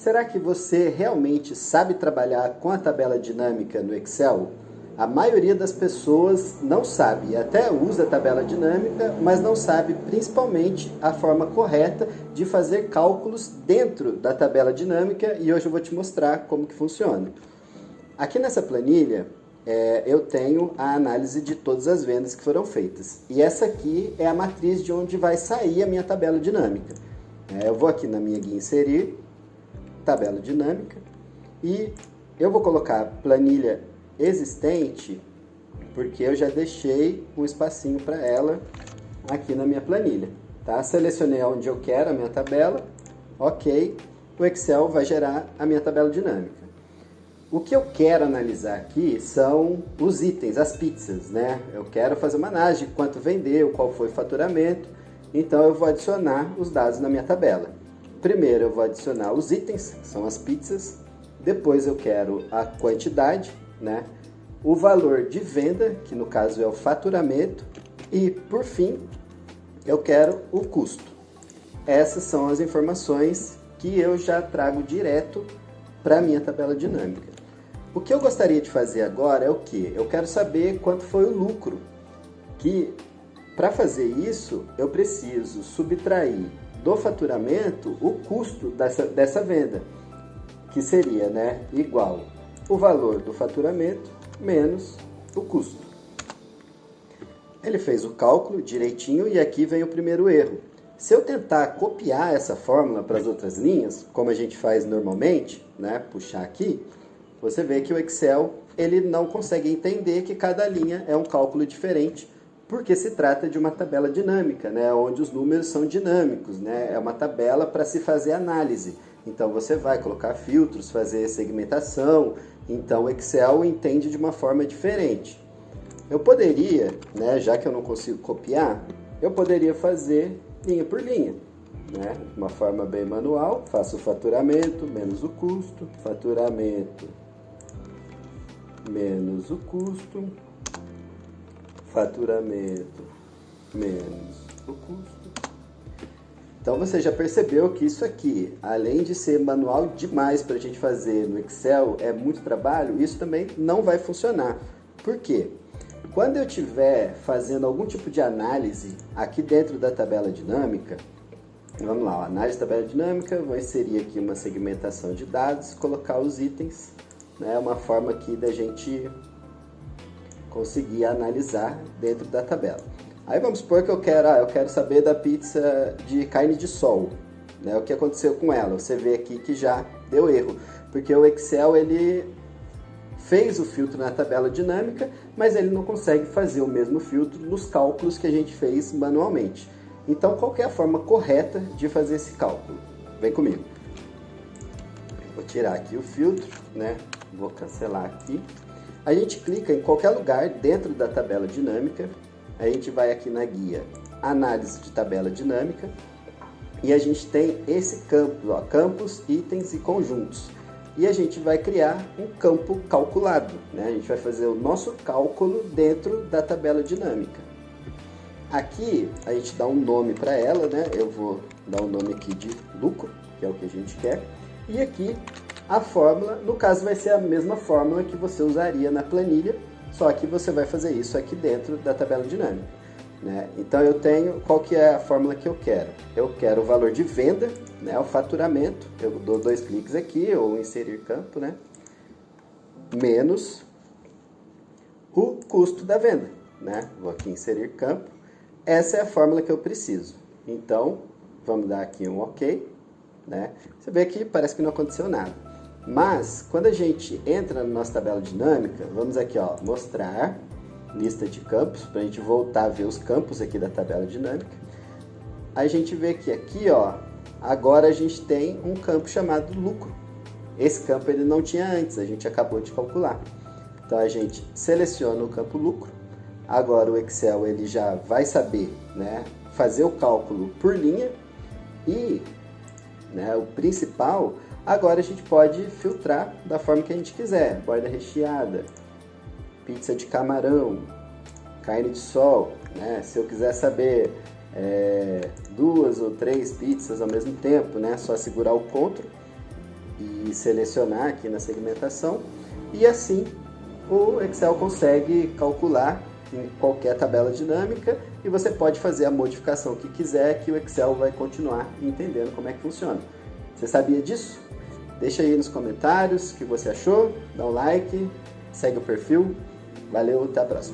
Será que você realmente sabe trabalhar com a tabela dinâmica no Excel? A maioria das pessoas não sabe, até usa a tabela dinâmica, mas não sabe principalmente a forma correta de fazer cálculos dentro da tabela dinâmica, e hoje eu vou te mostrar como que funciona. Aqui nessa planilha eu tenho a análise de todas as vendas que foram feitas, e essa aqui é a matriz de onde vai sair a minha tabela dinâmica. Eu vou aqui na minha guia inserir, tabela dinâmica, e eu vou colocar planilha existente, porque eu já deixei um espacinho para ela aqui na minha planilha, tá? Selecionei onde eu quero a minha tabela, ok, o Excel vai gerar a minha tabela dinâmica. O que eu quero analisar aqui são os itens, as pizzas, né? Eu quero fazer uma análise de quanto vendeu, qual foi o faturamento, então eu vou adicionar os dados na minha tabela. Primeiro eu vou adicionar os itens, que são as pizzas, depois eu quero a quantidade, né? O valor de venda, que no caso é o faturamento, e por fim eu quero o custo. Essas são as informações que eu já trago direto para a minha tabela dinâmica. O que eu gostaria de fazer agora é o que? Eu quero saber quanto foi o lucro, que para fazer isso eu preciso subtrair do faturamento o custo dessa venda, que seria, né, igual o valor do faturamento menos o custo. Ele fez o cálculo direitinho e aqui vem o primeiro erro. Se eu tentar copiar essa fórmula para as outras linhas, como a gente faz normalmente, né, puxar aqui, você vê que o Excel ele não consegue entender que cada linha é um cálculo diferente, porque se trata de uma tabela dinâmica, né, onde os números são dinâmicos, né, é uma tabela para se fazer análise. Então você vai colocar filtros, fazer segmentação, então o Excel entende de uma forma diferente. Eu poderia, né, já que eu não consigo copiar, eu poderia fazer linha por linha, né, de uma forma bem manual. Faço o faturamento menos o custo, faturamento menos o custo, faturamento menos o custo. Então você já percebeu que isso aqui, além de ser manual demais para a gente fazer no Excel, é muito trabalho, isso também não vai funcionar. Por quê? Quando eu estiver fazendo algum tipo de análise aqui dentro da tabela dinâmica, vamos lá, análise da tabela dinâmica, vou inserir aqui uma segmentação de dados, colocar os itens, né, uma forma aqui da gente conseguir analisar dentro da tabela. Aí vamos supor que eu quero saber da pizza de carne de sol, né? O que aconteceu com ela? Você vê aqui que já deu erro, porque o Excel ele fez o filtro na tabela dinâmica, mas ele não consegue fazer o mesmo filtro nos cálculos que a gente fez manualmente. Então, qual que é a forma correta de fazer esse cálculo? Vem comigo. Vou tirar aqui o filtro, né? Vou cancelar aqui. A gente clica em qualquer lugar dentro da tabela dinâmica. A gente vai aqui na guia Análise de Tabela Dinâmica e a gente tem esse campo, ó, campos, itens e conjuntos. E a gente vai criar um campo calculado, né? A gente vai fazer o nosso cálculo dentro da tabela dinâmica. Aqui a gente dá um nome para ela, né? Eu vou dar um nome aqui de lucro, que é o que a gente quer. E aqui a fórmula, no caso vai ser a mesma fórmula que você usaria na planilha, só que você vai fazer isso aqui dentro da tabela dinâmica, né? Então eu tenho, qual que é a fórmula que eu quero? Eu quero o valor de venda, né, o faturamento, eu dou 2 cliques aqui, ou inserir campo, né, menos o custo da venda, né? Vou aqui inserir campo, essa é a fórmula que eu preciso. Então, vamos dar aqui um OK, né? Você vê que parece que não aconteceu nada. Mas, quando a gente entra na nossa tabela dinâmica, vamos aqui, ó, mostrar lista de campos, para a gente voltar a ver os campos aqui da tabela dinâmica. A gente vê que aqui, ó, agora a gente tem um campo chamado lucro. Esse campo ele não tinha antes, a gente acabou de calcular. Então a gente seleciona o campo lucro. Agora o Excel ele já vai saber, né, fazer o cálculo por linha e, né, o principal. Agora a gente pode filtrar da forma que a gente quiser. Borda recheada, pizza de camarão, carne de sol, né? Se eu quiser saber 2 ou 3 pizzas ao mesmo tempo, né? Só segurar o CTRL e selecionar aqui na segmentação, e assim o Excel consegue calcular em qualquer tabela dinâmica e você pode fazer a modificação que quiser, que o Excel vai continuar entendendo como é que funciona. Você sabia disso? Deixa aí nos comentários o que você achou, dá um like, segue o perfil. Valeu, até a próxima.